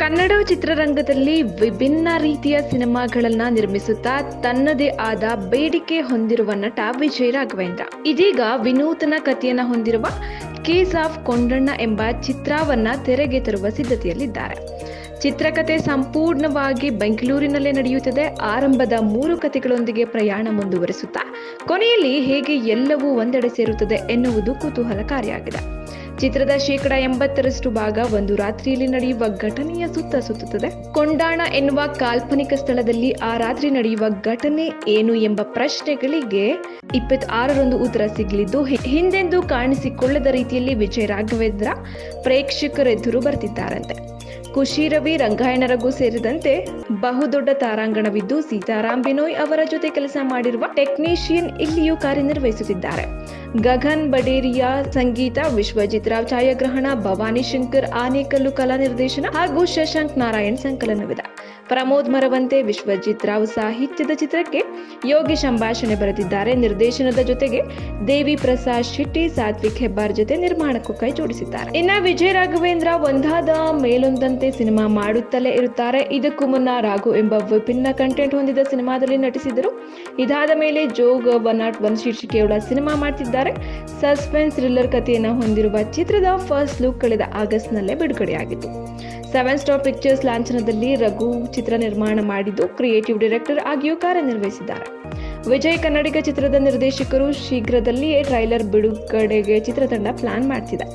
ಕನ್ನಡ ಚಿತ್ರರಂಗದಲ್ಲಿ ವಿಭಿನ್ನ ರೀತಿಯ ಸಿನಿಮಾಗಳನ್ನ ನಿರ್ಮಿಸುತ್ತಾ ತನ್ನದೇ ಆದ ಬೇಡಿಕೆ ಹೊಂದಿರುವ ನಟ ವಿಜಯ್ ರಾಘವೇಂದ್ರ ಇದೀಗ ವಿನೂತನ ಕಥೆಯನ್ನ ಹೊಂದಿರುವ ಕೇಸ್ ಆಫ್ ಕೊಂಡಣ್ಣ ಎಂಬ ಚಿತ್ರವನ್ನ ತೆರೆಗೆ ತರುವ ಸಿದ್ಧತೆಯಲ್ಲಿದ್ದಾರೆ. ಚಿತ್ರಕಥೆ ಸಂಪೂರ್ಣವಾಗಿ ಬೆಂಗಳೂರಿನಲ್ಲೇ ನಡೆಯುತ್ತದೆ. ಆರಂಭದ 3 ಕಥೆಗಳೊಂದಿಗೆ ಪ್ರಯಾಣ ಮುಂದುವರಿಸುತ್ತಾ ಕೊನೆಯಲ್ಲಿ ಹೇಗೆ ಎಲ್ಲವೂ ಒಂದೆಡೆ ಸೇರುತ್ತದೆ ಎನ್ನುವುದು ಕುತೂಹಲಕಾರಿಯಾಗಿದೆ. ಚಿತ್ರದ 80% ಭಾಗ ಒಂದು ರಾತ್ರಿಯಲ್ಲಿ ನಡೆಯುವ ಘಟನೆಯ ಸುತ್ತ ಸುತ್ತುತ್ತದೆ. ಕೊಂಡಾಣ ಎನ್ನುವ ಕಾಲ್ಪನಿಕ ಸ್ಥಳದಲ್ಲಿ ಆ ರಾತ್ರಿ ನಡೆಯುವ ಘಟನೆ ಏನು ಎಂಬ ಪ್ರಶ್ನೆಗಳಿಗೆ 26ರಂದು ಉತ್ತರ ಸಿಗಲಿದ್ದು, ಹಿಂದೆಂದೂ ಕಾಣಿಸಿಕೊಳ್ಳದ ರೀತಿಯಲ್ಲಿ ವಿಜಯ್ ರಾಘವೇಂದ್ರ ಪ್ರೇಕ್ಷಕರೆದುರು ಬರ್ತಿದ್ದಾರಂತೆ. ಖುಷಿ ರವಿ, ರಂಗಾಯಣ ರಘು ಸೇರಿದಂತೆ ಬಹುದೊಡ್ಡ ತಾರಾಂಗಣವಿದ್ದು, ಸೀತಾರಾಮ್ ಬಿನೋಯ್ ಅವರ ಜೊತೆ ಕೆಲಸ ಮಾಡಿರುವ ಟೆಕ್ನಿಷಿಯನ್ ಇಲ್ಲಿಯೂ ಕಾರ್ಯನಿರ್ವಹಿಸುತ್ತಿದ್ದಾರೆ. ಗಗನ್ ಬಡೇರಿಯಾ ಸಂಗೀತ, ವಿಶ್ವಜಿತ್ ರಾವ್ ಛಾಯಾಗ್ರಹಣ, ಭವಾನಿ ಶಂಕರ್ ಆನೇಕಲ್ಲು ಕಲಾ ನಿರ್ದೇಶನ ಹಾಗೂ ಶಶಾಂಕ್ ನಾರಾಯಣ್ ಸಂಕಲನವಿದೆ. ಪ್ರಮೋದ್ ಮರವಂತೆ, ವಿಶ್ವಜಿತ್ ರಾವ್ ಸಾಹಿತ್ಯದ ಚಿತ್ರಕ್ಕೆ ಯೋಗಿ ಸಂಭಾಷಣೆ ಬರೆದಿದ್ದಾರೆ. ನಿರ್ದೇಶನದ ಜೊತೆಗೆ ದೇವಿ ಪ್ರಸಾದ್ ಶೆಟ್ಟಿ, ಸಾತ್ವಿಕ್ ಹೆಬ್ಬಾರ್ ಜೊತೆ ನಿರ್ಮಾಣಕ್ಕೂ ಕೈ ಜೋಡಿಸಿದ್ದಾರೆ. ಇನ್ನ ವಿಜಯ್ ರಾಘವೇಂದ್ರ ಒಂದಾದ ಮೇಲೊಂದಂತೆ ಸಿನಿಮಾ ಮಾಡುತ್ತಲೇ ಇರುತ್ತಾರೆ. ಇದಕ್ಕೂ ಮುನ್ನ ರಾಘು ಎಂಬ ವಿಭಿನ್ನ ಕಂಟೆಂಟ್ ಹೊಂದಿದ ಸಿನಿಮಾದಲ್ಲಿ ನಟಿಸಿದರು. ಇದಾದ ಮೇಲೆ ಜೋಗ್ 101 ಶೀರ್ಷಿಕೆಯುಳ್ಳ ಸಿನಿಮಾ ಮಾಡ್ತಿದ್ದಾರೆ. ಸಸ್ಪೆನ್ಸ್ ಥ್ರಿಲ್ಲರ್ ಕಥೆಯನ್ನು ಹೊಂದಿರುವ ಚಿತ್ರದ ಫಸ್ಟ್ ಲುಕ್ ಕಳೆದ ಆಗಸ್ಟ್ನಲ್ಲೇ ಬಿಡುಗಡೆಯಾಗಿತ್ತು. 7 ಸ್ಟಾರ್ ಪಿಕ್ಚರ್ಸ್ ಲಾಂಛನದಲ್ಲಿ ರಘು ಚಿತ್ರ ನಿರ್ಮಾಣ ಮಾಡಿದ್ದು, ಕ್ರಿಯೇಟಿವ್ ಡೈರೆಕ್ಟರ್ ಆಗಿಯೂ ಕಾರ್ಯನಿರ್ವಹಿಸಿದ್ದಾರೆ. ವಿಜಯ್ ಕನ್ನಡಿಗ ಚಿತ್ರದ ನಿರ್ದೇಶಕರು ಶೀಘ್ರದಲ್ಲಿಯೇ ಟ್ರೈಲರ್ ಬಿಡುಗಡೆಗೆ ಚಿತ್ರತಂಡ ಪ್ಲಾನ್ ಮಾಡ್ತಿದೆ.